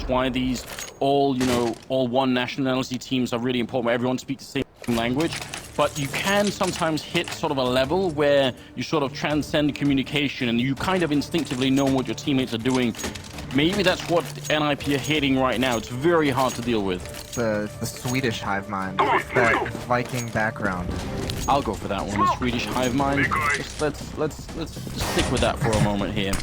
why these all one nationality teams are really important, where everyone speaks the same language. But you can sometimes hit sort of a level where you sort of transcend communication and you kind of instinctively know what your teammates are doing. Maybe that's what NIP are hitting right now. It's very hard to deal with. The Swedish hive mind, that Viking background. I'll go for that one, the Swedish hive mind. Let's just stick with that for a moment here.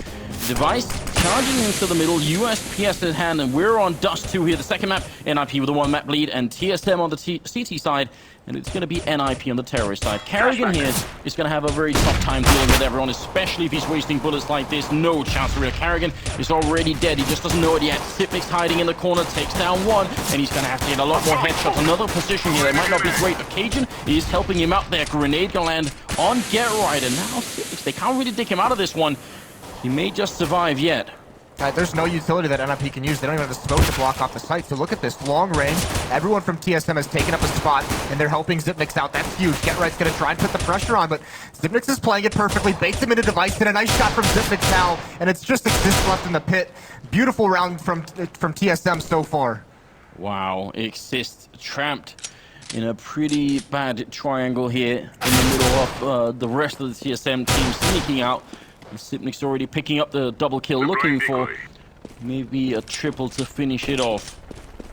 Device charging into the middle, USPS in hand, and we're on Dust 2 here. The second map, NIP with a 1-map lead, and TSM on the CT side, and it's going to be NIP on the terrorist side. Karrigan here is going to have a very tough time dealing with everyone, especially if he's wasting bullets like this. No chance for real. Karrigan is already dead. He just doesn't know it yet. Sipnik's hiding in the corner, takes down one, and he's going to have to get a lot more headshots. Another position here that might not be great, but Cajun is helping him out there. Grenade going to land on Get Right, and now Sipnik, they can't really dig him out of this one. He may just survive yet. There's no utility that NIP can use. They don't even have the smoke to block off the site. So look at this, long range. Everyone from TSM has taken up a spot, and they're helping Xyp9x out. That's huge. Get Right's going to try and put the pressure on, but Xyp9x is playing it perfectly. Baits him into Device, and a nice shot from Xyp9x now, and it's just Exist left in the pit. Beautiful round from TSM so far. Wow, Exist trapped in a pretty bad triangle here in the middle of the rest of the TSM team sneaking out. Xyp9x already picking up the double kill, looking for maybe a triple to finish it off.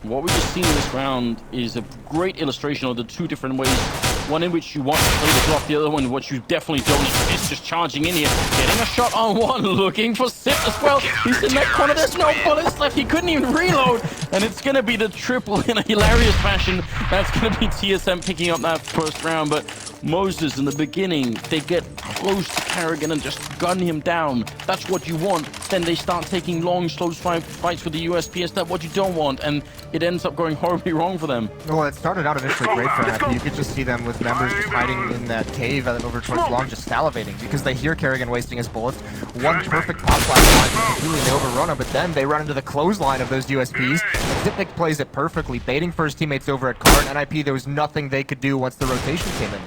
What we've just seen in this round is a great illustration of the two different ways. One in which you want to play the drop, the other one which you definitely don't. It's just charging in here, getting a shot on one, looking for Sip as well. He's in that corner, there's no bullets left, he couldn't even reload. And it's going to be the triple in a hilarious fashion. That's going to be TSM picking up that first round, but Moses in the beginning, they get close to Karrigan and just gun him down. That's what you want. Then they start taking long, slow fights with the USPS. That's what you don't want, and it ends up going horribly wrong for them. Well, it started out initially great for NIP. You could just see them with members just hiding in that cave and over towards long, just salivating because they hear Karrigan wasting his bullets. One perfect pop flash line completely they overrun him, but then they run into the clothesline of those USPs. Xyp9x plays it perfectly, baiting for his teammates over at Card. NIP, there was nothing they could do once the rotation came in.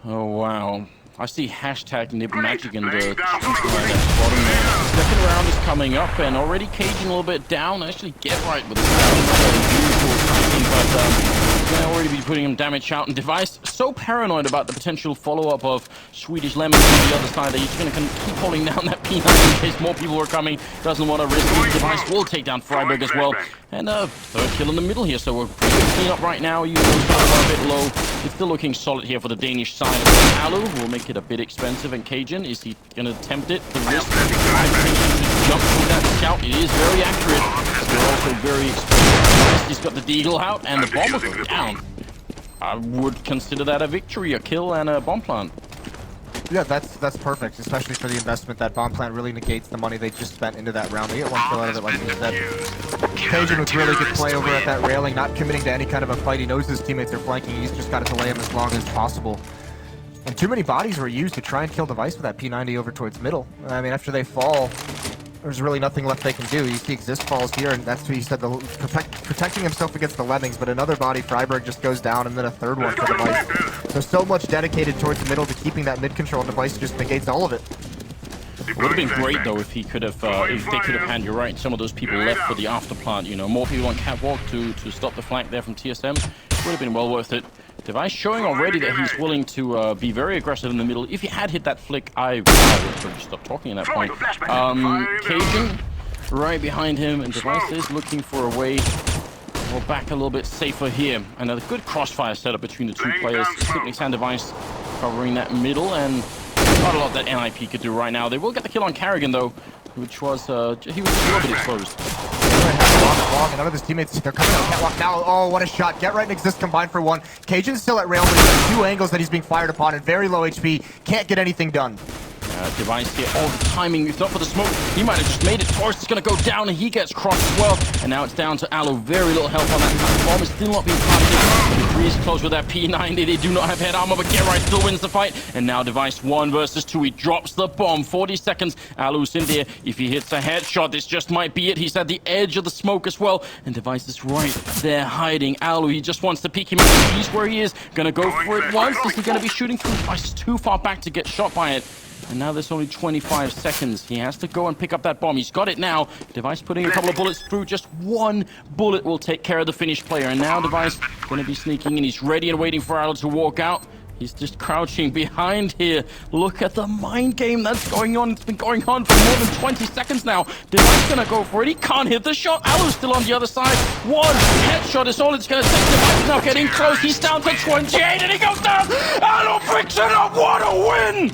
Oh, wow. I see hashtag NibMagic in the bottom there. Second round is coming up, and already caging a little bit down. Actually, Get Right with but going to already be putting him damage out. And Device so paranoid about the potential follow-up of Swedish Lemon on the other side that he's going to keep holding down that P9 in case more people are coming. Doesn't want to risk it. Device will take down Freiburg as well. And third kill in the middle here, so we're pretty good clean up right now. You are a bit low. It's still looking solid here for the Danish side. Alu will make it a bit expensive, and Cajun, is he going to attempt it? The risk to jump through that scout, it is very accurate. They're also very expensive. He's got the deagle out, and the bomb will go down. I would consider that a victory, a kill, and a bomb plant. Yeah, that's perfect, especially for the investment. That bomb plant really negates the money they just spent into that round. They get one kill out of it, like you said. Cajun with really good play over at that railing, not committing to any kind of a fight. He knows his teammates are flanking. He's just got to delay him as long as possible. And too many bodies were used to try and kill Device with that P90 over towards middle. I mean, after they fall, there's really nothing left they can do. You see Exist falls here, and that's what he said, protecting himself against the Lemmings, but another body, Freiburg, just goes down, and then a third one for Device. So much dedicated towards the middle to keeping that mid control, and Device just negates all of it. It would have been great though if he could have, if they could have had, you're right, some of those people left for the after plant. You know, more people on catwalk to stop the flank there from TSM. It would have been well worth it. Device showing already that he's willing to be very aggressive in the middle. If he had hit that flick, I would have stopped talking at that point. Cajun right behind him, and Device is looking for a way. We're back a little bit safer here, and a good crossfire setup between the two players. Xyp9x and Device covering that middle, and not a lot that NIP could do right now. They will get the kill on Karrigan though, which was he was just a little bit exposed. And none of his teammates, they're coming on catwalk now. Oh, what a shot. Get Right and Exist combined for one. Cajun's still at rail, but he's got two angles that he's being fired upon and very low HP. Can't get anything done. Device here, all the timing, if not for the smoke, he might have just made it. Forrest is going to go down, and he gets crossed as well. And now it's down to Alu. Very little help on that platform. It's still not being planted. The Breeze close with that P90. They do not have head armor, but Get Right still wins the fight. And now Device 1 versus 2. He drops the bomb. 40 seconds. Alu's in there. If he hits a headshot, this just might be it. He's at the edge of the smoke as well. And Device is right there hiding. Alu, he just wants to peek him out. He's where he is. Gonna go for it once. Is he gonna be shooting through? Device is too far back to get shot by it. And now there's only 25 seconds. He has to go and pick up that bomb. He's got it now. Device putting a couple of bullets through. Just one bullet will take care of the Finnish player. And now Device going to be sneaking in. He's ready and waiting for Allo to walk out. He's just crouching behind here. Look at the mind game that's going on. It's been going on for more than 20 seconds now. Device gonna go for it. He can't hit the shot. Allo's still on the other side. One headshot is all it's gonna take. Device now getting close. He's down to 28 and he goes down. Allo picks it up. What a win!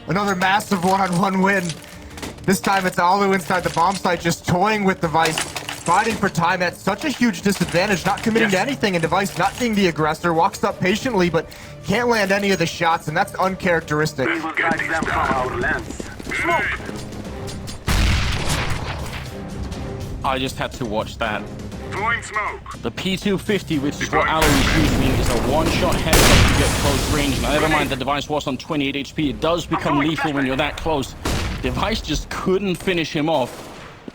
Another massive one-on-one win. This time it's Alu inside the bomb site, just toying with Device, fighting for time at such a huge disadvantage, not committing to anything, and Device not being the aggressor, walks up patiently, but can't land any of the shots, and that's uncharacteristic. We will guide them from our lens. Smoke! I just had to watch that. Throwing smoke. The P250, which is what Allo is using, is a one-shot headshot to get close range. Now, never mind the Device was on 28 HP. It does become lethal when you're that close. Device just couldn't finish him off.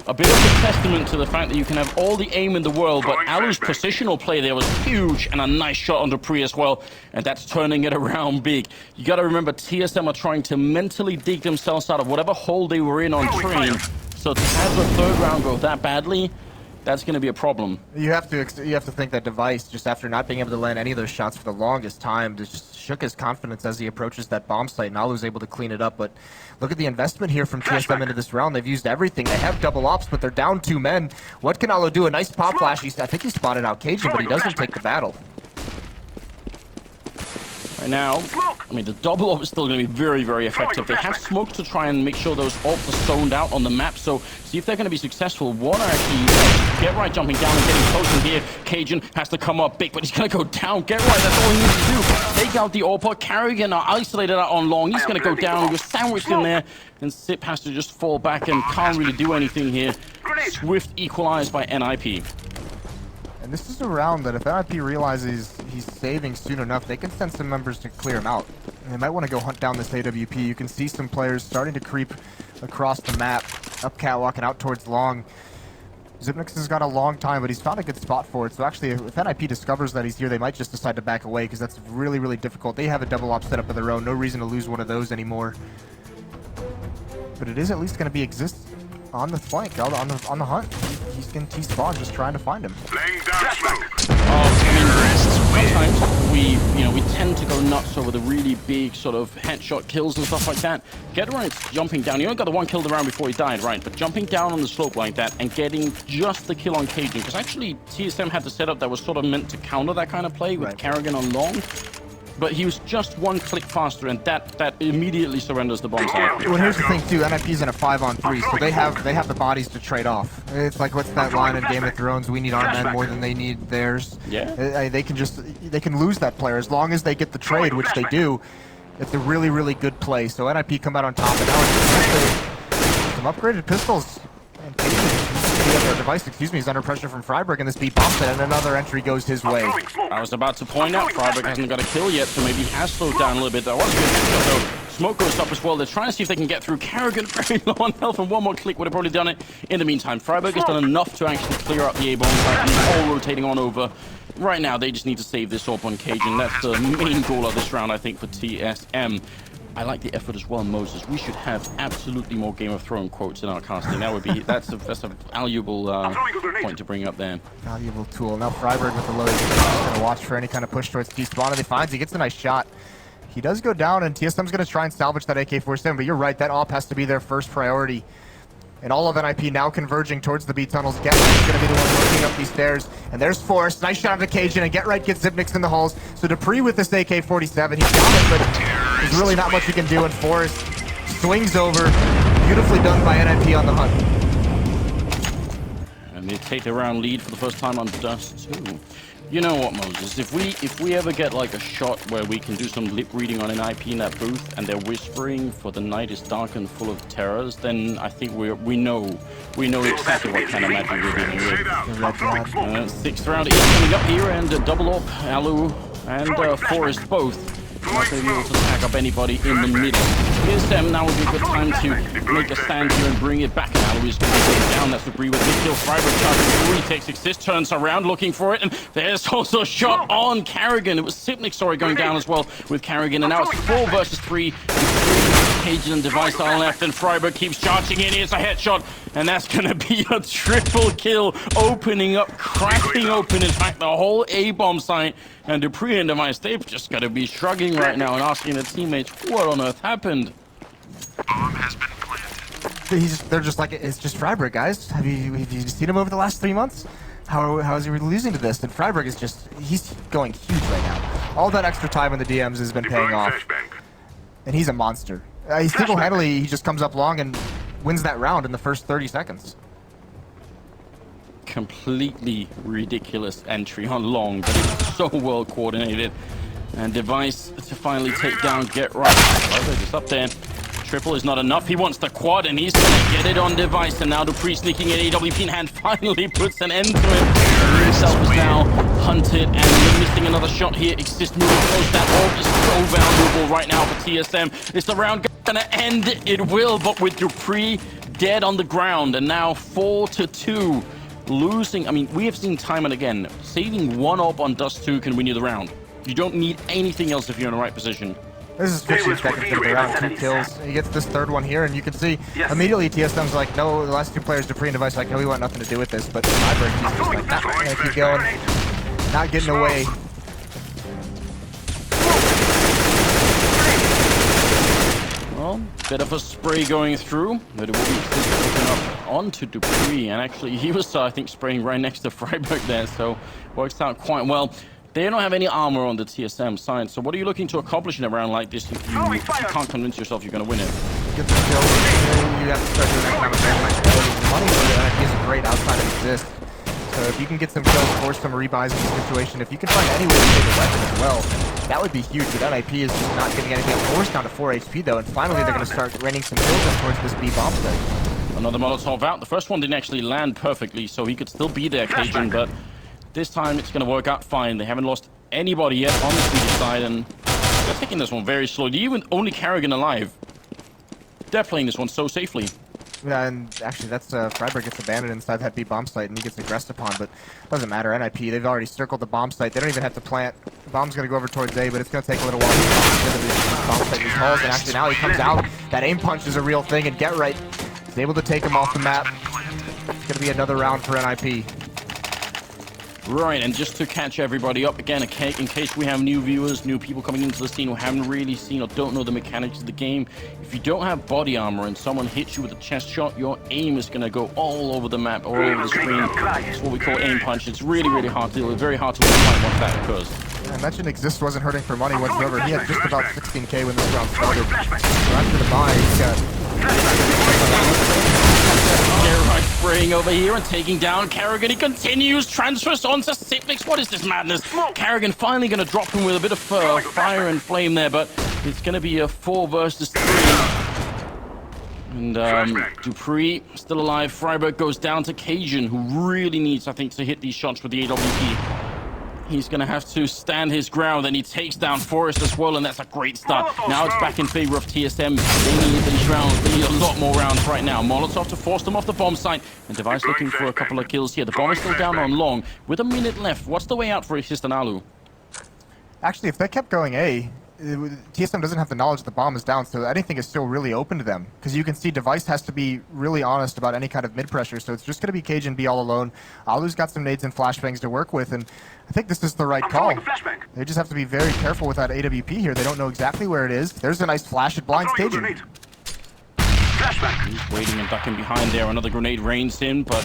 A bit of a testament to the fact that you can have all the aim in the world, but Allo's positional play there was huge, and a nice shot on Dupree as well, and that's turning it around big. You got to remember, TSM are trying to mentally dig themselves out of whatever hole they were in on train. So to have the third round go that badly, that's going to be a problem. You have to think that Device, just after not being able to land any of those shots for the longest time, just shook his confidence as he approaches that bomb site, and Alu's able to clean it up. But look at the investment here from TSM into this round. They've used everything. They have double ops, but they're down 2 men. What can Alu do? A nice pop flash. I think he spotted out Cajun, but he doesn't take the battle. Right now, I mean, the double op is still going to be very, very effective. They have smoke to try and make sure those ults are zoned out on the map, so see if they're going to be successful. One are actually Get Right jumping down and getting close in here. Cajun has to come up big, but he's going to go down. Get Right, that's all he needs to do. Take out the AWP. Carrigan are isolated out on long. He's going to go down. He was sandwiched in there, and Sip has to just fall back and can't really do anything here. Swift equalized by NIP. And this is a round that if NIP realizes he's saving soon enough, they can send some members to clear him out. And they might want to go hunt down this AWP. You can see some players starting to creep across the map, up catwalk and out towards long. Zipnix has got a long time, but he's found a good spot for it. So actually, if NIP discovers that he's here, they might just decide to back away, because that's really, really difficult. They have a double op set up of their own. No reason to lose one of those anymore. But it is at least going to be exist on the flank, on the hunt. He's going to T-spawn, just trying to find him. Laying down smoke. Sometimes we tend to go nuts over the really big sort of headshot kills and stuff like that. Get Right jumping down. He only got the one kill the round before he died, right? But jumping down on the slope like that and getting just the kill on Cajun, because actually TSM had the setup that was sort of meant to counter that kind of play with Carrigan on long. But he was just one click faster, and that immediately surrenders the bomb site. Well, here's the thing too. NIP's in a 5-on-3, so they have the bodies to trade off. It's like, what's that line in Game of Thrones? We need our men more than they need theirs. Yeah. They can lose that player as long as they get the trade, which they do. It's a really, really good play. So NIP come out on top, and now it's some upgraded pistols. And the Device, is under pressure from Freiburg, and this beat bumps it, and another entry goes his way. I was about to point out, Freiburg hasn't got a kill yet, so maybe he has slowed down a little bit. That was a good shot, though. Smoke goes up as well. They're trying to see if they can get through. Carrigan very low on health, and one more click would have probably done it. In the meantime, Freiburg has done enough to actually clear up the A-bomb site, and he's all rotating on over. Right now, they just need to save this AWP on Cajun. That's the main goal of this round, I think, for TSM. I like the effort as well, Moses. We should have absolutely more Game of Thrones quotes in our casting. That would be that's a valuable point to bring up there. Valuable tool. Now Freiburg with the low. He's gonna watch for any kind of push towards T-spawn, and he finds he gets a nice shot. He does go down, and TSM's gonna try and salvage that AK-47. But you're right, that AWP has to be their first priority. And all of NIP now converging towards the B tunnels. Get Right's going to be the one working up these stairs. And there's Forrest. Nice shot of Occasion. And Get Right gets Zipnix in the halls. So Dupree with this AK-47. He's got it, but there's really not much he can do. And Forrest swings over. Beautifully done by NIP on the hunt. And they take the round lead for the first time on Dust too. You know what, Moses? If we ever get like a shot where we can do some lip reading on NIP in that booth, and they're whispering "For the night is dark and full of terrors," then I think we know exactly what kind of magic we're dealing with. Sixth round is coming up here, and double up Alu and Forrest both not going to be able to tag up anybody in the middle. TSM now would be a good time to make a stand here and bring it back. Now he's going to be going down. That's agree with Mikhail Freiburg charging through. He takes assist, turns around looking for it, and there's also a shot on Carrigan. It was Sipnik, sorry, going down as well with Carrigan, and now it's 4 versus 3. Cajun and Device on left, and Freiburg keeps charging in. It's a headshot, and that's going to be a triple kill, opening up, cracking open, in fact, the whole A-bomb site. And Dupree and Device, they've just got to be shrugging right now and asking their teammates, what on earth happened? Bomb has been planted. They're just like, it's just Freiburg, guys. Have you seen him over the last 3 months? How is he losing to this? And Freiburg is just, he's going huge right now. All that extra time in the DMs has been paying off. And he's a monster. He single-handedly, he just comes up long and wins that round in the first 30 seconds. Completely ridiculous entry on long, but it's so well coordinated. And Device to finally take down Get Right. Oh, they're just up there. Triple is not enough. He wants the quad, and he's going to get it on Device. And now Dupree sneaking in. AWP in hand finally puts an end to it. And himself is now hunted, and we're missing another shot here. Exist moving close. That orb is so valuable right now for TSM. Is the round going to end? It will, but with Dupree dead on the ground, and now 4-2. Losing, I mean, we have seen time and again, saving one orb on Dust 2 can win you the round. You don't need anything else if you're in the right position. This is 15 seconds into the round, 2 kills. He gets this third one here, and you can see immediately TSM's like, no, the last 2 players, Dupree and Device, like, no, we want nothing to do with this. But Freiburg, he's just like, nah, I'm gonna keep going, not getting away. Well, bit of a spray going through, but it will be open up onto Dupree, and actually he was, I think, spraying right next to Freiburg there, so works out quite well. They don't have any armor on the TSM side, so what are you looking to accomplish in a round like this if you can't convince yourself you're going to win it? Get the kill, you have to start doing economic damage. Money for it is great outside of exist. So if you can get some kills, force some rebuys in this situation, if you can find any way to take a weapon as well, that would be huge. But NIP is just not getting anything. Forced down to 4 HP though, and finally they're going to start raining some kills in towards this B bomb site. Another Molotov out. The first one didn't actually land perfectly, so he could still be there, Cajun, but this time it's going to work out fine. They haven't lost anybody yet on the Swedish side, and they're taking this one very slowly. Even only Carrigan alive. They're playing this one so safely. Yeah, and actually that's Freiburg gets abandoned inside that B bomb site, and he gets aggressed upon, but doesn't matter. NIP, they've already circled the bomb site. They don't even have to plant. The bomb's going to go over towards A, but it's going to take a little while to get into the bomb site. These holes, and actually now he comes out. That aim punch is a real thing, and Get Right is able to take him off the map. It's going to be another round for NIP. Right, and just to catch everybody up again, in case we have new viewers, new people coming into the scene who haven't really seen or don't know the mechanics of the game, if you don't have body armor and someone hits you with a chest shot, your aim is going to go all over the map, all over the screen. It's what we call aim punch. It's really, really hard to deal with, very hard to win a fight once that occurs. I mentioned Exist wasn't hurting for money whatsoever. He had just about 16k when this round started. So after the buy, he's got... Right, spraying over here and taking down Carrigan. He continues, transfers onto Sipnix. What is this madness? Carrigan finally going to drop him with a bit of fire and flame there, but it's going to be a 4 versus 3. And Dupree still alive. Freiburg goes down to Cajun, who really needs, I think, to hit these shots with the AWP. He's going to have to stand his ground, and he takes down Forrest as well, and that's a great start. Now it's back in favor of TSM. They need these rounds. They need a lot more rounds right now. Molotov to force them off the bomb site, and Device looking for a couple of kills here. The bomb is still down on long. With a minute left, what's the way out for Exist and Alu? Actually, if they kept going A, TSM doesn't have the knowledge the bomb is down, so anything is still really open to them. Because you can see Device has to be really honest about any kind of mid-pressure, so it's just going to be Cajun B all alone. Alu's got some nades and flashbangs to work with, and I think this is the right call. They just have to be very careful with that AWP here. They don't know exactly where it is. There's a nice flash. It blinds Cajun. He's waiting and ducking behind there. Another grenade rains in, but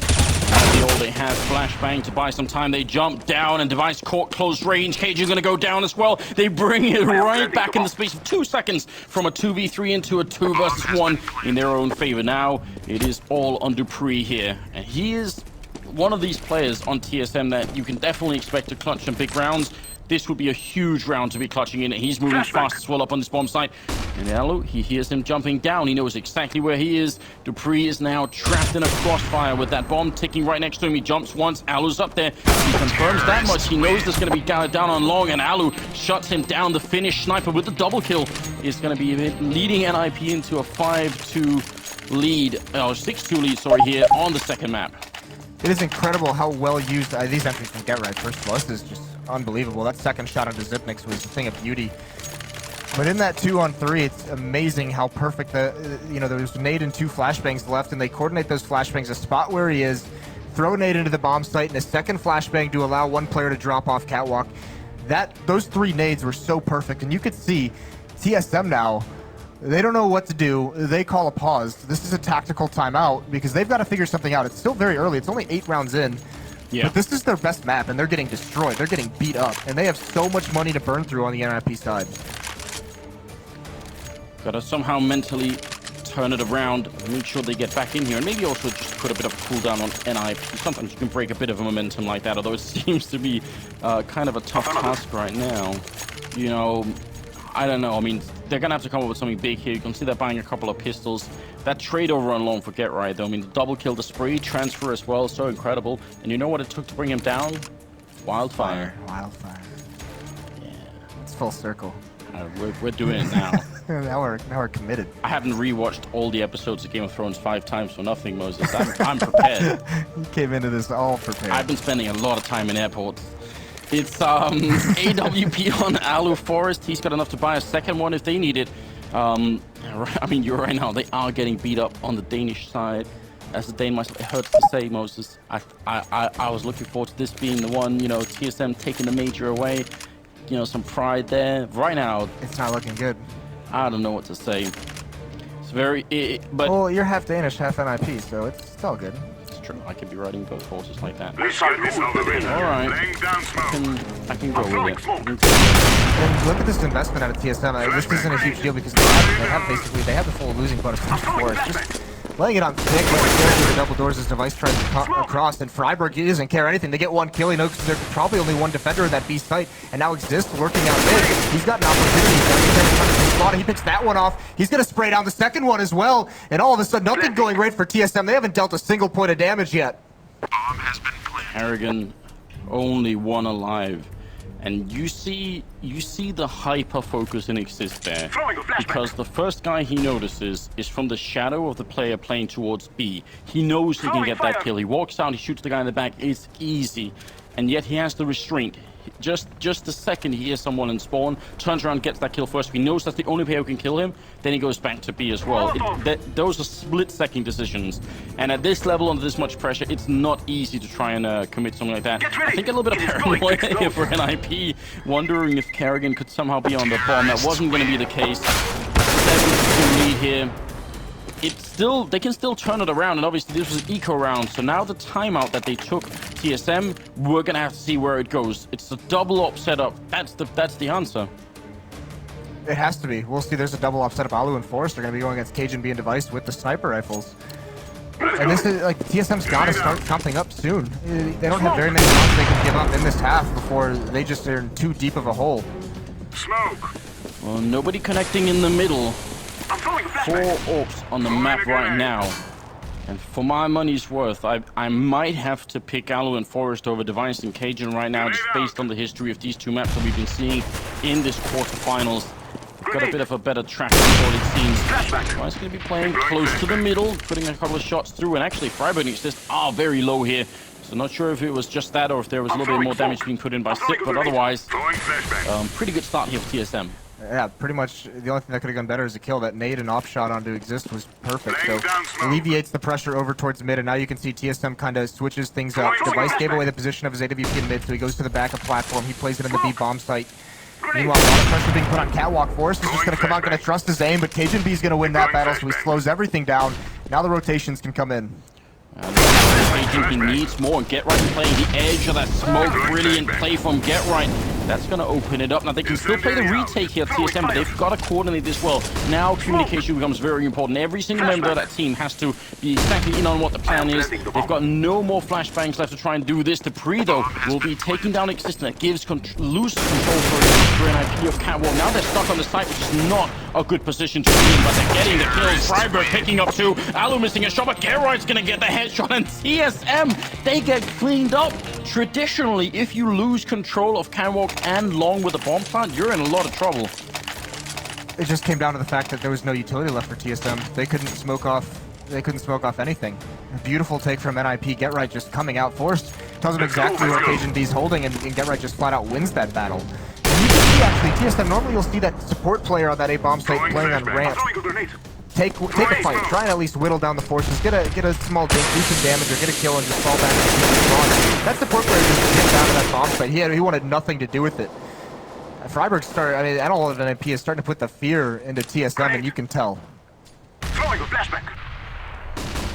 they have flashbang to buy some time. They jump down, and Device caught close range. Cajun going to go down as well. They bring it right back in the space of 2 seconds from a 2v3 into a 2 versus 1 in their own favor. Now it is all on Dupree here, and he is one of these players on TSM that you can definitely expect to clutch some big rounds. this would be a huge round to be clutching in. He's moving fast as well up on this bomb site. And Alu, he hears him jumping down. He knows exactly where he is. Dupree is now trapped in a crossfire with that bomb ticking right next to him. He jumps once. Alu's up there. He confirms that much. He knows there's going to be down on long, and Alu shuts him down. The Finnish sniper with the double kill is going to be leading NIP into a 5-2 lead, or 6-2 lead, sorry, here on the second map. It is incredible how well used these entries can get right. First of all, this is just unbelievable. That second shot onto Zipnix was a thing of beauty. But in that 2-on-3, it's amazing how perfect there's nade and 2 flashbangs left, and they coordinate those flashbangs a spot where he is, throw a nade into the bomb site, and a second flashbang to allow one player to drop off catwalk. Those 3 nades were so perfect, and you could see TSM now, they don't know what to do. They call a pause. This is a tactical timeout because they've got to figure something out. It's still very early. It's only 8 rounds in. Yeah. But this is their best map, and they're getting destroyed. They're getting beat up, and they have so much money to burn through on the NIP side. Gotta somehow mentally turn it around, make sure they get back in here, and maybe also just put a bit of a cooldown on NIP. Sometimes you can break a bit of a momentum like that, although it seems to be kind of a tough task right now. You know, I don't know. I mean, they're gonna have to come up with something big here. You can see they're buying a couple of pistols. That trade over on long for Get Right, though. I mean, the double kill, the spree transfer as well, so incredible. And you know what it took to bring him down? Wildfire. Wildfire. Yeah. It's full circle. We're doing it now. now we're committed. I haven't rewatched all the episodes of Game of Thrones 5 times for nothing, Moses. I'm prepared. You came into this all prepared. I've been spending a lot of time in airports. It's AWP on Alu Forest. He's got enough to buy a second one if they need it. I mean, you're right now. They are getting beat up on the Danish side. As a Dane myself, it hurts to say, Moses. I was looking forward to this being the one, you know, TSM taking the major away. You know, some pride there. Right now, it's not looking good. I don't know what to say. It's very, but well, you're half Danish, half NIP, so it's all good. It's true. I could be riding both horses like that. All right, I can go with it. And look at this investment out of TSM. This isn't a huge deal because they have the full losing bonus before. It's just laying it on thick, letting the double doors as Device tries to cut across, and Freiburg, he doesn't care anything. They get 1 kill, he knows there's probably only 1 defender in that B site, and now Exist lurking out mid. He's got an opportunity. He picks that one off. He's going to spray down the second one as well, and all of a sudden, nothing going right for TSM. They haven't dealt a single point of damage yet. Harrigan, only 1 alive. And you see the hyper focus in Exist there, because the first guy he notices is from the shadow of the player playing towards B. He knows he can get that kill. He walks out, he shoots the guy in the back. It's easy, and yet he has the restraint. Just the second he hears someone in spawn, turns around, gets that kill first. He knows that's the only player who can kill him. Then he goes back to B as well. Those are split-second decisions. And at this level, under this much pressure, it's not easy to try and commit something like that. I think a little bit of paranoia here for NIP, wondering if Kerrigan could somehow be on the bomb. That wasn't going to be the case. 7-2 lead here. They can still turn it around, and obviously this was an eco round, so now the timeout that they took, TSM, we're gonna have to see where it goes. It's a double op setup. That's the answer. It has to be. We'll see. There's a double op setup. Alu and Forrest are gonna be going against Cajun B and Device with the sniper rifles. And this is like TSM's gotta start something up soon. They don't have very many rounds they can give up in this half before they just are in too deep of a hole. Smoke. Well, nobody connecting in the middle. 4 orcs on the map right now, and for my money's worth, I might have to pick Alu and Forest over Device and Cajun right now, just based on the history of these 2 maps that we've been seeing in this quarterfinals. Got a bit of a better track record, it seems. Device going to be playing close to the middle, putting a couple of shots through, and actually Freiburg and Exist are very low here. So not sure if it was just that or if there was a little bit more damage being put in by Sip, but otherwise, pretty good start here for TSM. Yeah, pretty much the only thing that could have gone better is a kill. That nade and off shot onto Exist was perfect. So alleviates the pressure over towards mid, and now you can see TSM kind of switches things up. Device gave away the position of his AWP in mid, so he goes to the back of platform. He plays it in the B bomb site. Meanwhile, a lot of pressure being put on Catwalk. Forrest is just going to come out, going to trust his aim, but Cajun B is going to win that battle, so he slows everything down. Now the rotations can come in. Cajun B needs more, and Get Right playing the edge of that smoke. Brilliant play from Get Right. That's going to open it up. Now, they can still play the retake here, TSM, but they've got to coordinate this well. Now, communication becomes very important. Every single member of that team has to be exactly in on what the plan is. They've got no more flashbangs left to try and do this. Dupree, though, will be taking down Existence. That gives loose control for an IP of Catwalk. Now they're stuck on the site, which is not a good position to be in, but they're getting the kills. Freiburg picking up 2. Alu missing a shot, but Gerard's going to get the headshot, and TSM, they get cleaned up. Traditionally, if you lose control of Catwalk and Long with a bomb plant, you're in a lot of trouble. It just came down to the fact that there was no utility left for TSM. They couldn't smoke off anything. A beautiful take from NIP. Get Right just coming out forced. Tells him exactly where Cajun B's holding, and Get Right just flat out wins that battle. And you can see actually, TSM, normally you'll see that support player on that A-bomb site playing on ramp. Take a fight, try and at least whittle down the forces, get a small dink, do some damage, or get a kill and just fall back and keep that support player just get down to that bomb site. He wanted nothing to do with it. Freiburg started, I mean, Adult NIP is starting to put the fear into TSM, and you can tell.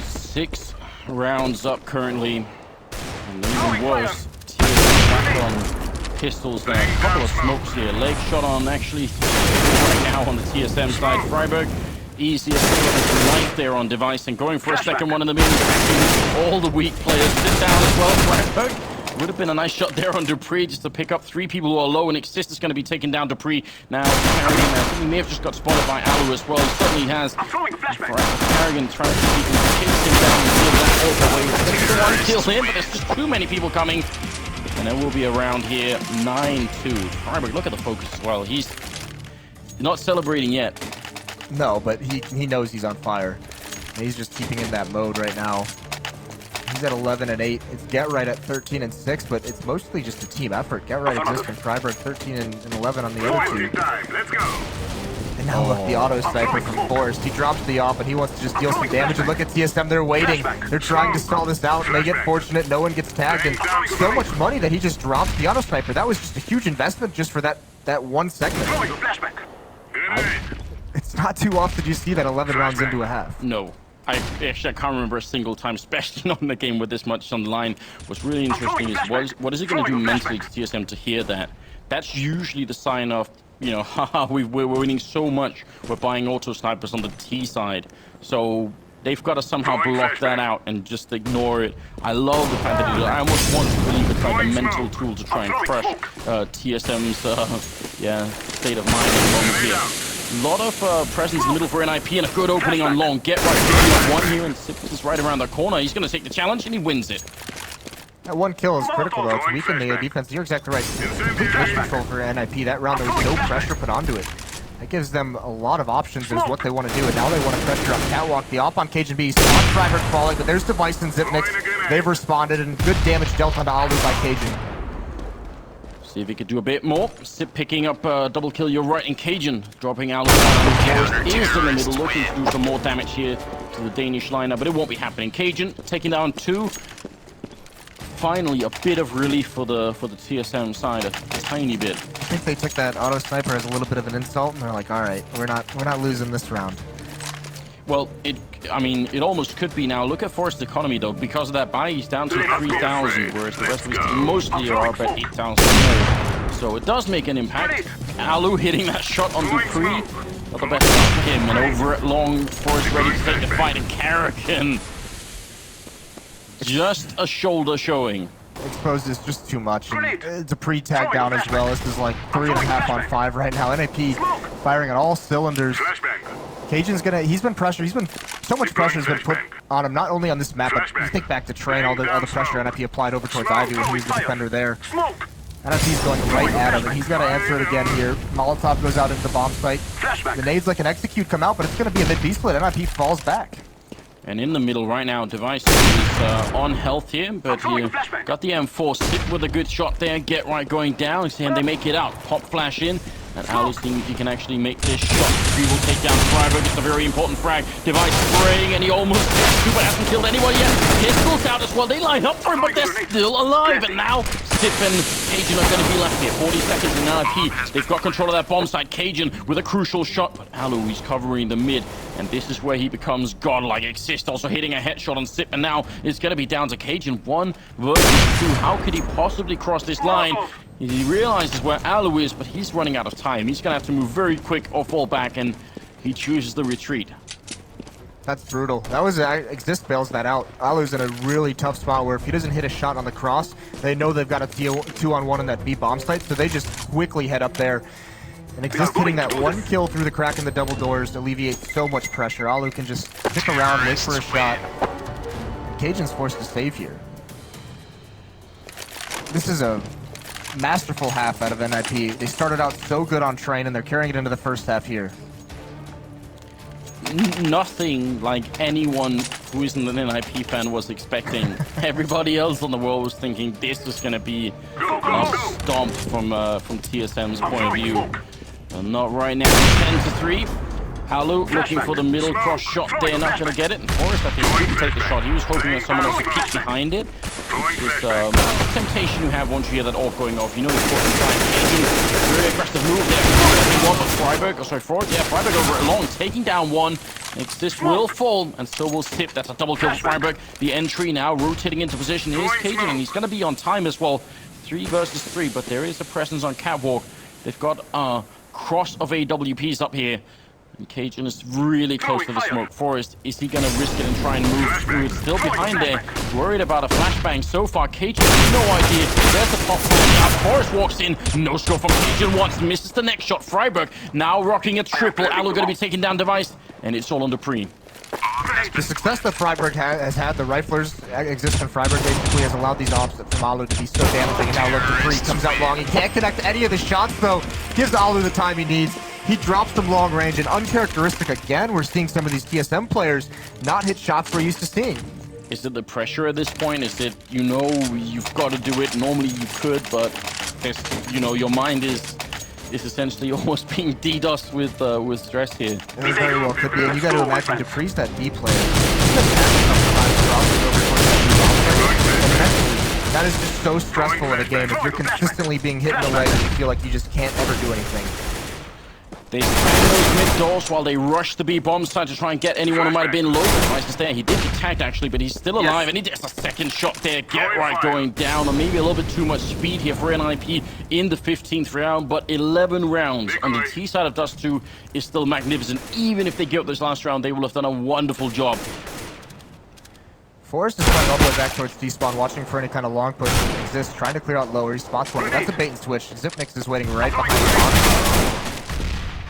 6 rounds up currently. And even worse, TSM back on pistols there. A couple of smokes here. Leg shot on actually right now on the TSM side. Freiburg, easiest life there on device, and going for a second one in the middle. All the weak players sit down as well. Freiburg would have been a nice shot there on Dupree just to pick up 3 people who are low, and Exist is going to be taking down Dupree. Now, Carrigan, I think he may have just got spotted by Alu as well. He certainly has. Carrigan trying to keep him, chase him down and steal that all the way. One kill in, but there's just too many people coming. And there will be a round here, 9-2. Freiburg, look at the focus as well. He's not celebrating yet. No, but he knows he's on fire. And he's just keeping in that mode right now. He's at 11 and 8. It's Get Right at 13 and 6, but it's mostly just a team effort. Get Right exists and Freiburg 13 and 11 on the other two. And now look, the auto sniper from Forrest. He drops the op, and he wants to just deal some damage. And look at TSM, they're waiting. They're trying to stall this out, and they get fortunate. No one gets tagged, and so much money that he just drops the auto sniper. That was just a huge investment just for that 1 segment. It's not too often you see that 11 rounds into a half. No. I can't remember a single time, especially on the game with this much on the line. What's really interesting is what is it going to do mentally to TSM to hear that? That's usually the sign of, you know, haha, we're winning so much, we're buying auto snipers on the T side. So they've got to somehow block that out and just ignore it. I love the fact that they do it. I almost want to believe it's like a mental tool to try and crush TSM's state of mind at the moment here. A lot of presence in the middle for NIP and a good opening on Long. Get Right picking up 1 here, and Sips is right around the corner. He's going to take the challenge, and he wins it. That 1 kill is critical, though. It's weakening the defense. You're exactly right. Complete push control for NIP. That round, there was no pressure put onto it. That gives them a lot of options as what they want to do, and now they want to pressure up Catwalk. The op on Cajun B. On Freiburg falling, but there's Device and Zipnix. They've responded, and good damage dealt onto Alu by Cajun. See if he could do a bit more. Sip picking up double kill. You're right, and Cajun dropping out. Forrest is in the middle, looking to do some more damage here to the Danish liner, but it won't be happening. Cajun taking down 2. Finally, a bit of relief for the TSM side, a tiny bit. I think they took that auto sniper as a little bit of an insult, and they're like, all right, we're not losing this round. Well, I mean, it almost could be now. Look at Forrest's economy, though. Because of that buy, he's down to 3,000, whereas the rest of his team mostly are up at 8,000 more. So it does make an impact. Alu hitting that shot on Dupree. Not the best shot for him. And over at Long, Forrest ready to take the fight. And Carrigan, just a shoulder showing. Exposed is just too much. And it's a pre-tag down as well. This is like 3.5 on 5 right now. NAP firing on all cylinders. Cajun's he's been pressured. So much pressure has been put on him, not only on this map, but you think back to Train, all the pressure NIP applied over towards Ivy when he was the defender there. NIP's going right at him, and he's got to answer it again here. Molotov goes out into the bomb site. The nades like an execute come out, but it's going to be a mid-B split. NIP falls back. And in the middle right now, Device is on health here, but he got the M4. Sit with a good shot there. Get Right going down, and they make it out. Pop flash in. And Alu's seeing if he can actually make this shot. He will take down Freiburg. It's a very important frag. Device spraying, and he almost hits, but hasn't killed anyone yet. Pistols out as well. They line up for him, but they're still alive. And now Sip and Cajun are going to be left here. 40 seconds in NIP. They've got control of that bomb site. Cajun with a crucial shot, but Alu is covering the mid, and this is where he becomes godlike. Exist also hitting a headshot on Sip, and now it's going to be down to Cajun. 1 versus 2. How could he possibly cross this line? He realizes where Alu is, but he's running out of time. He's going to have to move very quick or fall back, and he chooses the retreat. That's brutal. That was Exist bails that out. Alu's in a really tough spot where if he doesn't hit a shot on the cross, they know they've got a 2-on-1 in that B bomb site, so they just quickly head up there. And Exist hitting that 1 kill through the crack in the double doors alleviates so much pressure. Alu can just stick around, wait for a shot. Cajun's forced to save here. This is a masterful half out of NIP. They started out so good on train, and they're carrying it into the first half here. Nothing like anyone who isn't an NIP fan was expecting. Everybody else in the world was thinking this was going to be a stomp from TSM's point of view. Not right now. 10-3. Alu looking for the middle cross shot there, not going to get it. And Forrest, I think, didn't take the shot. He was hoping that someone else would kick behind it. It's just temptation you have once you hear that AWP going off. You know you're caught inside. Very aggressive move there. One, but Freiburg, sorry, Forrest, yeah, Freiburg over it long, taking down 1. Exist will fall, and so will Sip. That's a double kill for Freiburg. The entry now rotating into position. Here's Cajun, and he's going to be on time as well. 3 versus 3, but there is a presence on Catwalk. They've got a cross of AWPs up here. And Cajun is really close to the smoke. Forrest, is he going to risk it and try and move through it? Still behind there, worried about a flashbang. So far, Cajun has no idea. There's the pop now. Forrest walks in. No score from Cajun once. Misses the next shot. Freiburg now rocking a triple. Alu going to be taking down Device, and it's all on Dupree. The success that Freiburg has had, the riflers Exist in Freiburg basically has allowed these ops from Alu to be so damaging. And now look, Dupree comes out long. He can't connect any of the shots, though. Gives Alu the time he needs. He drops them long range, and uncharacteristic again, we're seeing some of these TSM players not hit shots we're used to seeing. Is it the pressure at this point? Is it, you know, you've got to do it? Normally you could, but there's, you know, your mind is essentially almost being DDoS with stress here. It very well could be, and you got to imagine Dupree's that D player. That is just so stressful in a game if you're consistently being hit in a way that you feel like you just can't ever do anything. They spam those mid doors while they rush the B bomb site to try and get anyone who might have been low. Device is there. He did get tagged actually, but he's still alive, and he gets a second shot there. Get right going down, or maybe a little bit too much speed here for NIP in the 15th round, but 11 rounds on the T side of Dust 2 is still magnificent. Even if they give up this last round, they will have done a wonderful job. Forrest is going all the way back towards T-spawn, watching for any kind of long push. Exist, trying to clear out lower. He spots one. That's a bait and switch. Zipnix is waiting right behind the box.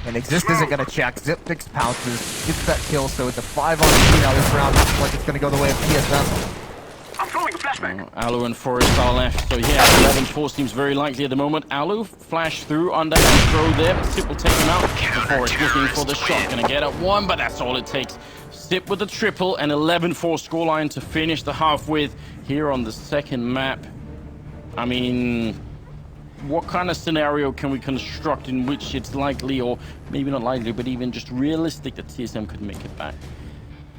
And Exist isn't going to check. Zipnix pounces, gets that kill, so it's a 5-on-3 now this round. Looks like it's going to go the way of TSM. I'm throwing a flashback. Alu and Forrest are left, so yeah, 11-4 seems very likely at the moment. Alu flash through, underhand throw there, but Sip will take him out. And Forrest looking for the shot, gonna get at 1, but that's all it takes. Sip with the triple, and 11-4 scoreline to finish the half with here on the second map. I mean, what kind of scenario can we construct in which it's likely, or maybe not likely, but even just realistic that TSM could make it back?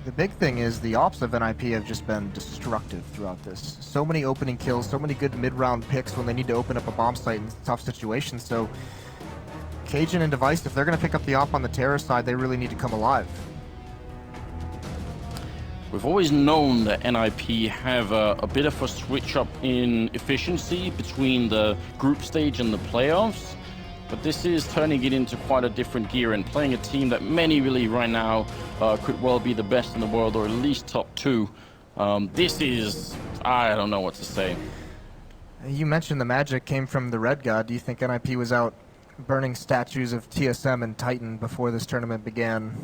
The big thing is the ops of NIP have just been destructive throughout this. So many opening kills, so many good mid-round picks when they need to open up a bomb site in tough situations. So Cajun and Device, if they're going to pick up the op on the terror side, they really need to come alive. We've always known that NIP have a bit of a switch up in efficiency between the group stage and the playoffs. But this is turning it into quite a different gear and playing a team that many believe right now could well be the best in the world, or at least top 2. This is, I don't know what to say. You mentioned the magic came from the Red God. Do you think NIP was out burning statues of TSM and Titan before this tournament began?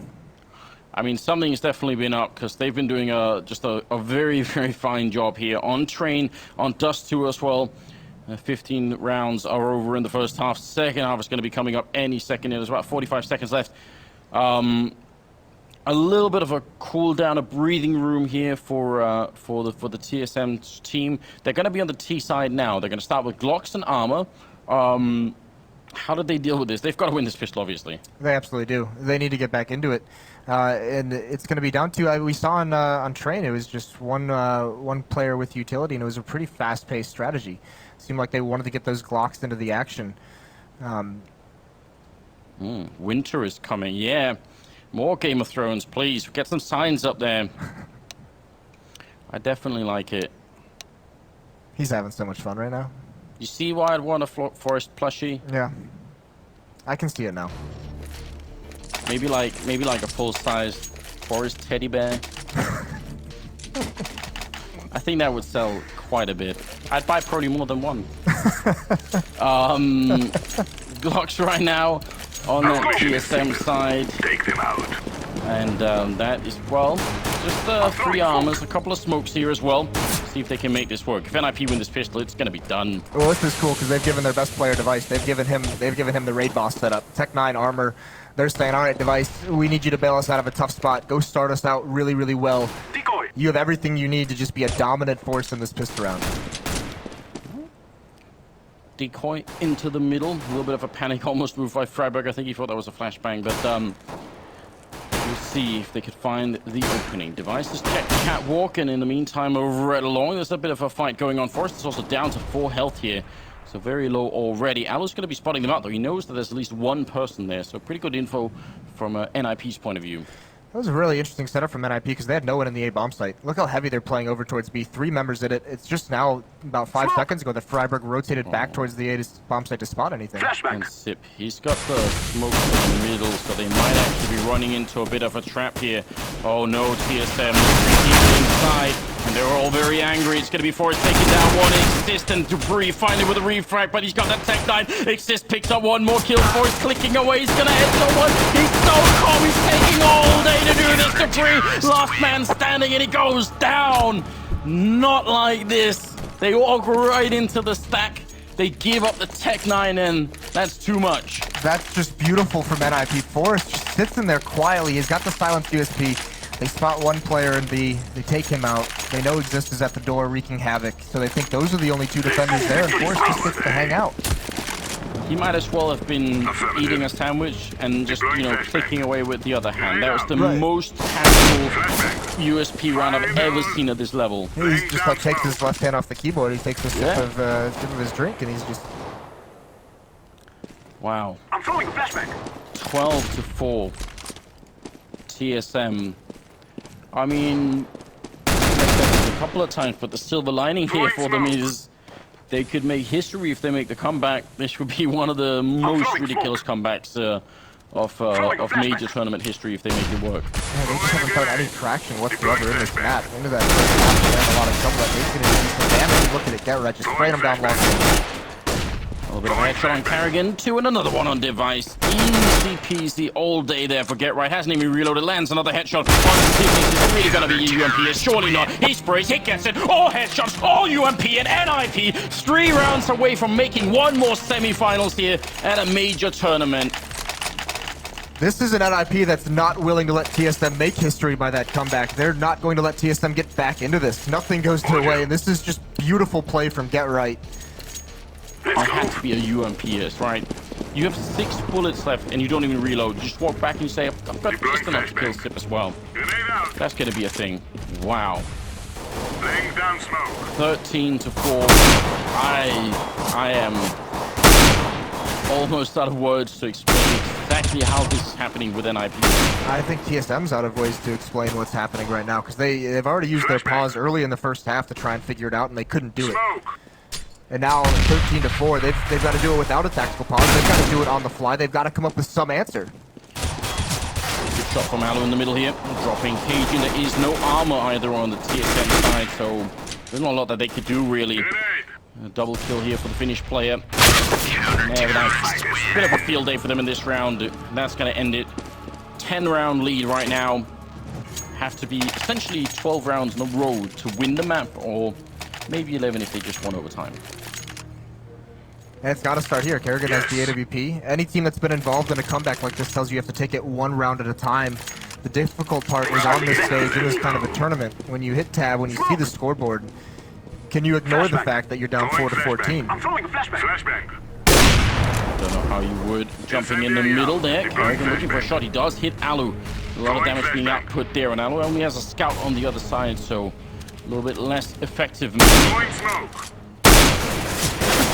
I mean, something's definitely been up, because they've been doing just a very, very fine job here on train, on Dust 2 as well. 15 rounds are over in the first half. Second half is going to be coming up any second. There's about 45 seconds left. A little bit of a cool down, a breathing room here for the TSM team. They're going to be on the T side now. They're going to start with Glocks and armor. How did they deal with this? They've got to win this pistol, obviously. They absolutely do. They need to get back into it. And it's going to be down to we saw on train. It was just one player with utility, and it was a pretty fast-paced strategy. Seemed like they wanted to get those Glocks into the action. Winter is coming. Yeah, more Game of Thrones, please. Get some signs up there. I definitely like it. He's having so much fun right now. You see why I'd want a forest plushie? Yeah, I can see it now. Maybe like a full-size forest teddy bear. I think that would sell quite a bit. I'd buy probably more than one. Glocks right now on that TSM side. Take them out. And that is, well, just 3 armors, a couple of smokes here as well. See if they can make this work. If NIP win this pistol, it's going to be done. Well, this is cool because they've given their best player Device. They've given him the raid boss setup. Tech 9 armor. They're saying, all right, Device, we need you to bail us out of a tough spot. Go start us out really, really well. Decoy. You have everything you need to just be a dominant force in this pistol round. Decoy into the middle. A little bit of a panic almost move by Freiburg. I think he thought that was a flashbang, but we'll see if they could find the opening. Device has checked Catwalk, and in the meantime, over at Along, there's a bit of a fight going on. Forrest is also down to 4 health here. So very low already. Alu's going to be spotting them out, though. He knows that there's at least one person there. So pretty good info from NIP's point of view. That was a really interesting setup from NIP because they had no one in the A bomb site. Look how heavy they're playing over towards B. 3 members in it. It's just now, about 5 seconds ago, that Freiburg rotated back towards the A bomb site to spot anything. Flashback. And Sip, he's got the smoke in the middle, so they might actually be running into a bit of a trap here. Oh no, TSM inside, and they're all very angry. It's going to be Forrest taking down one Exist, and Debris finally with a refrag, but he's got that Tech 9. Exist picks up one more kill. Forrest clicking away. He's going to head someone. He's so calm. He's taking all day to do this. Debris, last man standing, and he goes down. Not like this. They walk right into the stack. They give up the Tech 9, and that's too much. That's just beautiful from NIP. Forrest just sits in there quietly. He's got the silenced USP. They spot one player in B. They take him out. They know Exist is at the door wreaking havoc. So they think those are the only 2 defenders there, and Forrest just gets to hang out. He might as well have been eating a sandwich and just, you know, clicking away with the other hand. That was the most casual USP round I've ever seen at this level. He just like takes his left hand off the keyboard. He takes a sip of his drink, and he's just... Wow. I'm throwing a flashback. 12-4. TSM. I mean, I've said this a couple of times, but the silver lining here for them is they could make history if they make the comeback. This would be one of the most ridiculous comebacks of major tournament history if they make it work. Yeah, they just haven't found any traction whatsoever in this map. Into that first half, they had a lot of trouble. He's going to do some damage. Look at it, Get just spraying him down long. A little bit of a headshot on Carrigan, 2 and another one on Device. Easy peasy all day there for Get Right. Hasn't even reloaded, lands another headshot on Device. It's really gonna be a UMP here, surely not. He sprays, he gets it, all headshots, all UMP and NIP. 3 rounds away from making one more semifinals here at a major tournament. This is an NIP that's not willing to let TSM make history by that comeback. They're not going to let TSM get back into this. Nothing goes their way, and this is just beautiful play from Get Right. I had to be a UMP, yes, right? You have 6 bullets left and you don't even reload. You just walk back and you say, I've got just enough to kill Sip as well. That's gonna be a thing. Wow. Laying down smoke. 13-4. I am almost out of words to explain exactly how this is happening with NIP. I think TSM's out of ways to explain what's happening right now, because they've already used their pause early in the first half to try and figure it out, and they couldn't do it. And now 13-4, they've got to do it without a tactical pause. They've got to do it on the fly. They've got to come up with some answer. Good shot from Alu in the middle here. Dropping Cajun. There is no armor either on the TSM side, so there's not a lot that they could do really. A double kill here for the Finnish player. Yeah, that's a bit of a field day for them in this round. That's going to end it. 10-round lead right now. Have to be essentially 12 rounds in a row to win the map, or maybe 11 if they just won overtime. And it's got to start here. Kerrigan has the AWP. Any team that's been involved in a comeback like this tells you have to take it 1 round at a time. The difficult part is on this stage in this kind of a tournament. When you hit tab, when you see the scoreboard, can you ignore the fact that you're down 4-14? I'm throwing a flashback. Don't know how you would. Jumping in the middle there. Kerrigan looking for a shot. He does hit Alu. A lot of damage being output there, and Allo only has a scout on the other side, so a little bit less effective. Throwing smoke.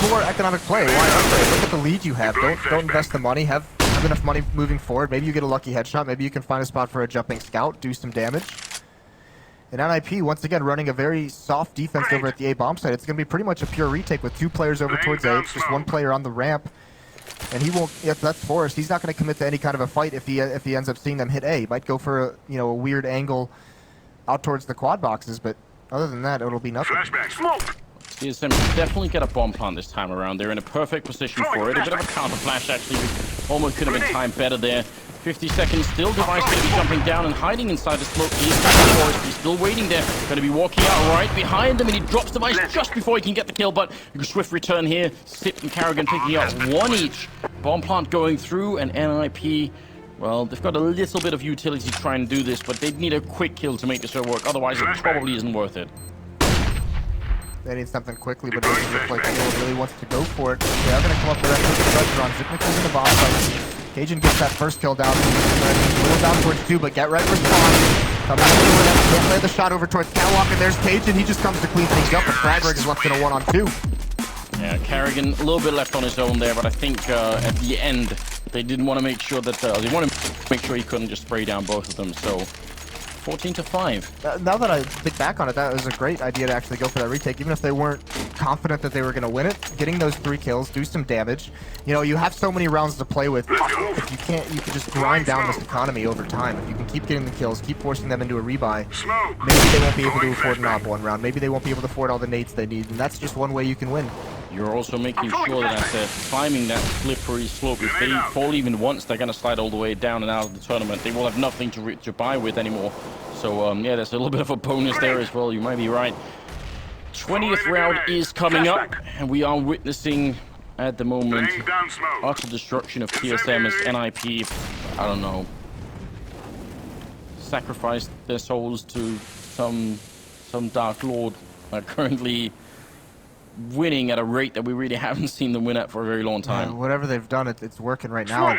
Poor economic play. Why upgrade? Look at the lead you have. Don't invest the money. Have enough money moving forward. Maybe you get a lucky headshot. Maybe you can find a spot for a jumping scout, do some damage. And NIP, once again, running a very soft defense over at the A bomb site. It's going to be pretty much a pure retake with 2 players over towards A. It's just 1 player on the ramp. And he won't, if that's Forrest, he's not going to commit to any kind of a fight if he ends up seeing them hit A. He might go for a weird angle out towards the quad boxes, but other than that, it'll be nothing. Flashbang. Smoke. TSM definitely get a bomb plant this time around. They're in a perfect position for it. A bit of a counter flash, actually. Almost could have been timed better there. 50 seconds still. Device going to be jumping down and hiding inside the smoke. He's still waiting there. Going to be walking out right behind him, and he drops Device just before he can get the kill. But swift return here. Sip and Carrigan taking out 1 each. Bomb plant going through, and NIP, well, they've got a little bit of utility to try and do this, but they need a quick kill to make this work. Otherwise, it probably isn't worth it. They need something quickly, but it doesn't look like anyone really wants to go for it. They are going to come up direct with the pressure on. Zipnik is in the bomb site. Cajun gets that first kill down. A little down towards 2, but get right response. Coming over them. He'll play the shot over towards Catwalk, and there's Cajun. He just comes to clean things up, but Freiberg is left in a 1-on-2. Yeah, Carrigan a little bit left on his own there, but I think at the end they didn't want to make sure that they wanted to make sure he couldn't just spray down both of them. So 14-5. Now that I think back on it, that was a great idea to actually go for that retake, even if they weren't confident that they were going to win it. Getting those 3 kills, do some damage. You have so many rounds to play with. If you can't, you can just grind down this economy over time. If you can keep getting the kills, keep forcing them into a rebuy, maybe they won't be able to afford an op 1 round. Maybe they won't be able to afford all the nades they need, and that's just one way you can win. You're also making sure that as they're climbing that slippery slope, if they fall even once, they're going to slide all the way down and out of the tournament. They will have nothing to buy with anymore. So, yeah, there's a little bit of a bonus there as well. You might be right. 20th round is coming up, and we are witnessing, at the moment, utter destruction of TSM as NIP, I don't know, sacrificed their souls to some Dark Lord, currently winning at a rate that we really haven't seen them win at for a very long time. Yeah, whatever they've done, it's working right now.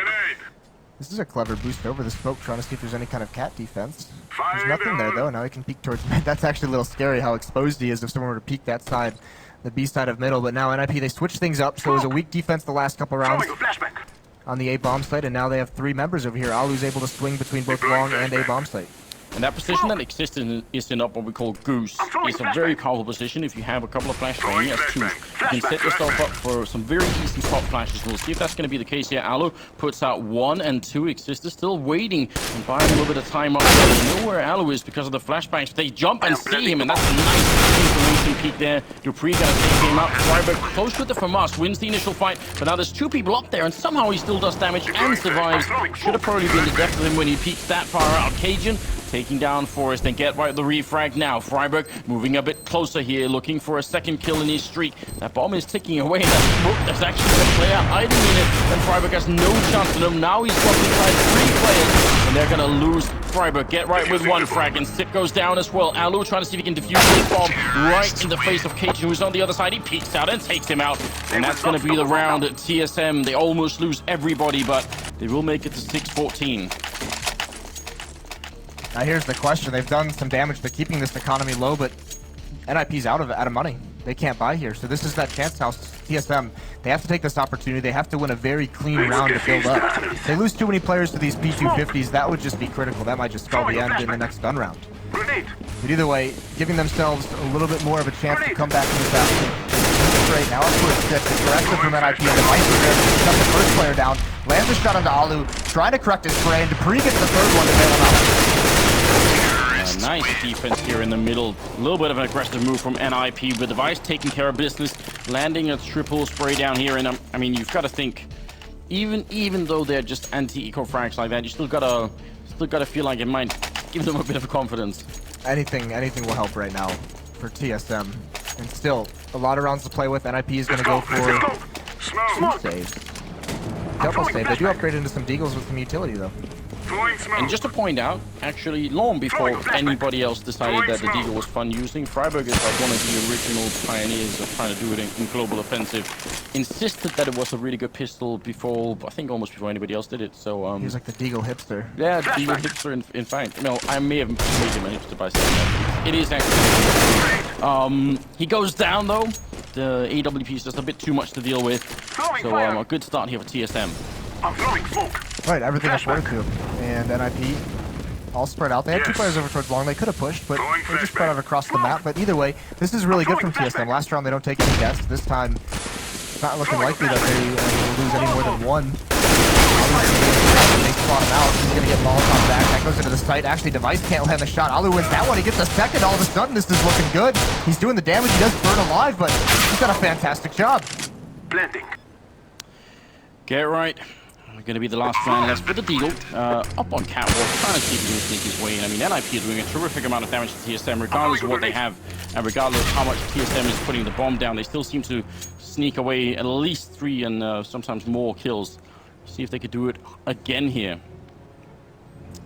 This is a clever boost over the smoke, trying to see if there's any kind of cat defense. There's nothing there, though. Now he can peek towards mid. That's actually a little scary how exposed he is if someone were to peek that side, the B side of middle. But now NIP, they switch things up, so it was a weak defense the last couple rounds on the A bomb site, and now they have 3 members over here. Alu's able to swing between both long and A bomb site. And that position that exists is in up what we call Goose. It's a very powerful position if you have a couple of flashbangs. He has 2. You can set yourself up for some very easy spot flashes. We'll see if that's going to be the case here. Alu puts out 1 and 2. Exist is still waiting and buying a little bit of time up there. You know where Alu is because of the flashbangs. They jump and see him, and that's a nice information peek there. Dupree going to take him out. Freiberg close with the FAMAS, wins the initial fight, but now there's 2 people up there, and somehow he still does damage and survives. Should have probably been the death of him when he peeked that far out. Cajun taking down Forrest and get right the refrag now. Freiberg moving a bit closer here, looking for a second kill in his streak. That bomb is ticking away. There's actually a player hiding in it, and Freiberg has no chance on him. Now he's got inside 3 players, and they're gonna lose. Freiberg get right with 1 frag, and Sip goes down as well. Alu trying to see if he can defuse this bomb right in the face of Cajun, who's on the other side. He peeks out and takes him out, and that's gonna be the round at TSM. They almost lose everybody, but they will make it to 6-14. Now here's the question. They've done some damage to keeping this economy low, but NIP's out of money. They can't buy here. So this is that chance now. TSM, they have to take this opportunity. They have to win a very clean round to build up. If they lose too many players to these P250s, that would just be critical. That might just spell the end in the next gun round. But either way, giving themselves a little bit more of a chance to come back in this afternoon. Great, now up to a 6. Aggressive from NIP, and the Vice is there to shut the first player down. Lands a shot onto Alu, trying to correct his spray, and Dupree gets the 3rd one to bail him out. Nice defense here in the middle. A little bit of an aggressive move from NIP, but Device taking care of business, landing a triple spray down here. And I mean, you've got to think, even though they're just anti-eco frags like that, you still gotta feel like it might give them a bit of confidence. Anything will help right now for TSM. And still, a lot of rounds to play with. NIP is going to go for 2 saves. Double save. They do upgrade into some deagles with some utility, though. Throwing smoke. And just to point out, actually, long before anybody else decided that the Deagle was fun using, Freiburg is like one of the original pioneers of trying to do it in global offensive. Insisted that it was a really good pistol before, I think almost before anybody else did it. So He's like the Deagle hipster. yeah, the Deagle hipster. In fact, no, I may have made him a hipster by saying that. It is actually. He goes down though. The AWP is just a bit too much to deal with. So a good start here for TSM. I'm throwing smoke. Right, everything afforded to him. And NIP all spread out. They had two players over towards long. They could have pushed, but they just spread out across the map. But either way, this is really good from TSM. Last round, they don't take any deaths. This time, it's not looking likely that they will lose any more than one. They spot him out. He's going to get Molotov back. That goes into the site. Actually, Device can't land the shot. Alu wins that one. He gets a second. All of a sudden, this is looking good. He's doing the damage. He does burn alive, but he's done a fantastic job. Blending. Get right. Going to be the last round left for the Deagle. Up on Catwalk, trying to see if he can sneak his way in. I mean, NIP are doing a terrific amount of damage to TSM, regardless of what they have, and regardless of how much TSM is putting the bomb down. They still seem to sneak away at least 3 and sometimes more kills. See if they could do it again here.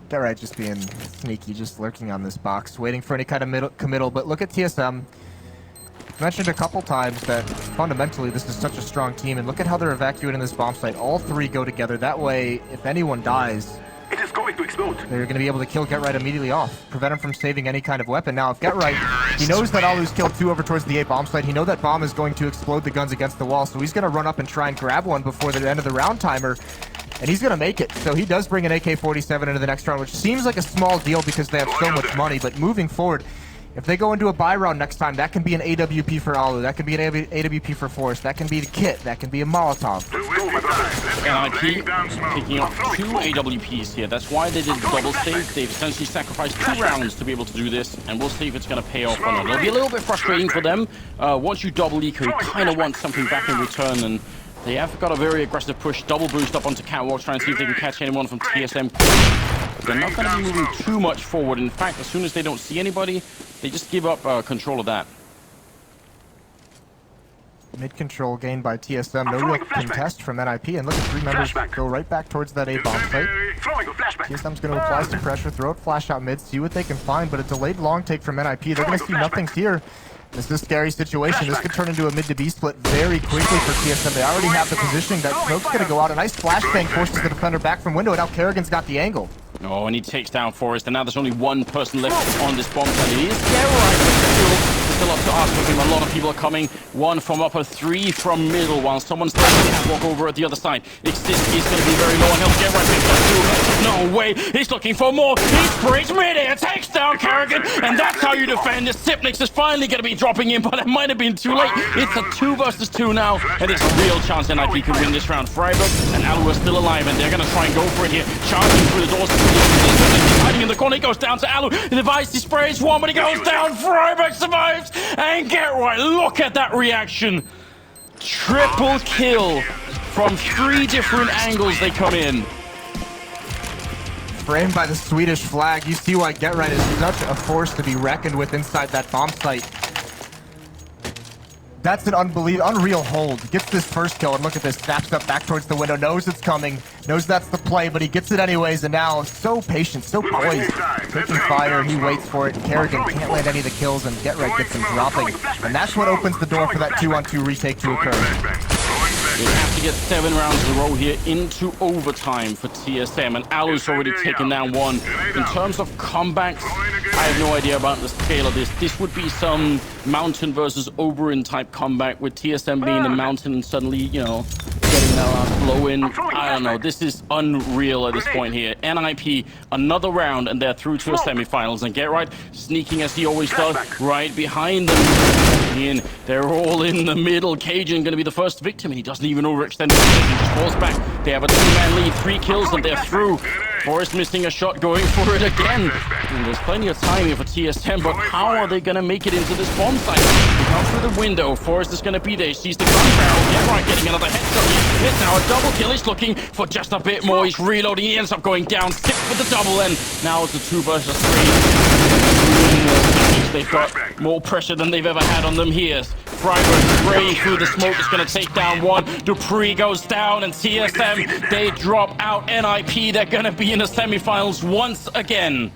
Get right, just being sneaky, just lurking on this box, waiting for any kind of committal. But look at TSM. Mentioned a couple times that fundamentally this is such a strong team, and look at how they're evacuating this bomb site. All 3 go together. That way, if anyone dies, It is going to explode. they're going to be able to kill Get Right immediately off, prevent him from saving any kind of weapon. Now, if Get Right, he knows that Alu's killed 2 over towards the A bomb site. He knows that bomb is going to explode the guns against the wall, so he's going to run up and try and grab one before the end of the round timer, and he's going to make it. So he does bring an AK-47 into the next round, which seems like a small deal because they have so much money, but moving forward, if they go into a buy round next time, that can be an AWP for Alu, that can be an AWP for Forrest, that can be the kit, that can be a Molotov. NIP picking up 2 AWPs here. That's why they did the double save. They've essentially sacrificed 2 rounds to be able to do this, and we'll see if it's going to pay off or not. It'll be a little bit frustrating for them. Once you double eco, you kind of want something back in return, and they have got a very aggressive push, double boost up onto Catwalk, trying to see if they can catch anyone from TSM. They're not going to be moving too much forward. In fact, as soon as they don't see anybody, they just give up control of that. Mid-control gained by TSM, no real contest from NIP, and look at 3 members go right back towards that A bomb site. TSM's going to apply some pressure, throw it flash out mid, see what they can find, but a delayed long take from NIP. They're going to see nothing here. This is a scary situation. This could turn into a mid to B split very quickly for TSM. They already have the positioning. That smoke's going to go out. A nice flashbang forces the defender back from window, and now Kerrigan's got the angle. Oh, and he takes down Forrest, and now there's only 1 person left on this bomb site. It is Geralt. Still up to ask for him. A lot of people are coming. 1 from upper, 3 from middle, while someone's trying to catwalk over at the other side. Exist is going to be very low on health. Geralt picks up 2. No way. He's looking for more. He sprays mid-air, takes down Kerrigan, and that's how you defend this. Sipnix is finally going to be dropping in, but it might have been too late. It's a 2 versus 2 now, and it's a real chance NIP could win this round. Freiburg and Alu are still alive, and they're going to try and go for it here. Charging through the doors. He's hiding in the corner. He goes down to Alu. The device, he sprays 1, but he goes down. Freiburg survives, and Get Right. Look at that reaction. Triple kill from 3 different angles they come in. Framed by the Swedish flag, you see why Get Right is such a force to be reckoned with inside that bomb site. That's an unreal hold. Gets this first kill, and look at this. Snaps up back towards the window, knows it's coming, knows that's the play, but he gets it anyways, and now so patient, so poised. Taking fire, he waits for it. Kerrigan can't land any of the kills, and Get Right gets him dropping. And that's what opens the door for that 2-on-2 retake to occur. They have to get 7 rounds in a row here into overtime for TSM, and Alu's already taken down 1. In terms of comebacks, I have no idea about the scale of this. This would be some Mountain versus Oberyn type comeback, with TSM being the Mountain and suddenly, you know, getting that last blow in. I don't know. This is unreal at this point here. NIP, another round, and they're through to a semifinals. And Get Right, sneaking as he always does, right behind them. They're all in the middle. Cajun going to be the first victim, and he doesn't even overextend it. He just falls back. They have a 2-man lead, 3 kills, and they're through. Forrest missing a shot, going for it again. And there's plenty of time here for TSM, but how are they going to make it into this bomb site? They come through the window. Forrest is going to be there. He sees the gun barrel. Get Right getting another headshot. It's now a double kill. He's looking for just a bit more. He's reloading. He ends up going down. 6 with the double, and now it's a 2 versus 3. They've got more pressure than they've ever had on them here. Frag goes straight through the smoke. It's going to take down one. Dupree goes down, and TSM, they drop out NIP. They're going to be in the semifinals once again.